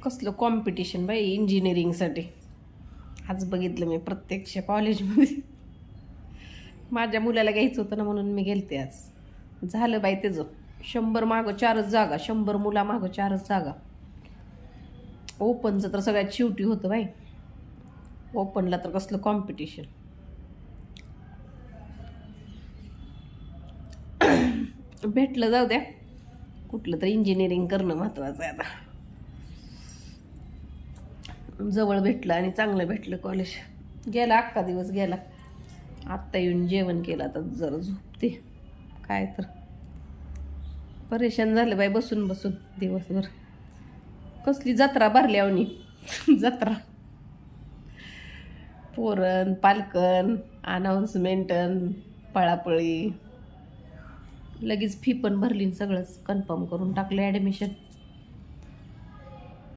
कसलं कॉम्पिटिशन बाई इंजिनिअरिंगसाठी. आज बघितलं मी प्रत्यक्ष कॉलेजमध्ये. माझ्या मुलाला घ्यायचं होतं ना म्हणून मी गेलते आज. झालं बाई त्याचं 100 मागं 4च जागा, 100 मुला मागं 4च जागा. ओपनचं तर सगळ्यात शेवटी होतं बाई. ओपनला तर कसलं कॉम्पिटिशन. भेटलं जाऊ द्या, कुठलं तर इंजिनिअरिंग करणं महत्त्वाचं आहे आता. जवळ भेटलं आणि चांगलं भेटलं कॉलेज. गेला अख्खा दिवस गेला. आत्ता येऊन जेवण केलं, आता जरा झोपते. काय तर परेशान झालं बाई बसून बसून दिवसभर. कसली जत्रा भरल्यावनी जत्रा. पोरण पालकन अनाऊन्समेंटन पळापळी. लगेच फी पण भरली, सगळंच कन्फर्म करून टाकलं ॲडमिशन.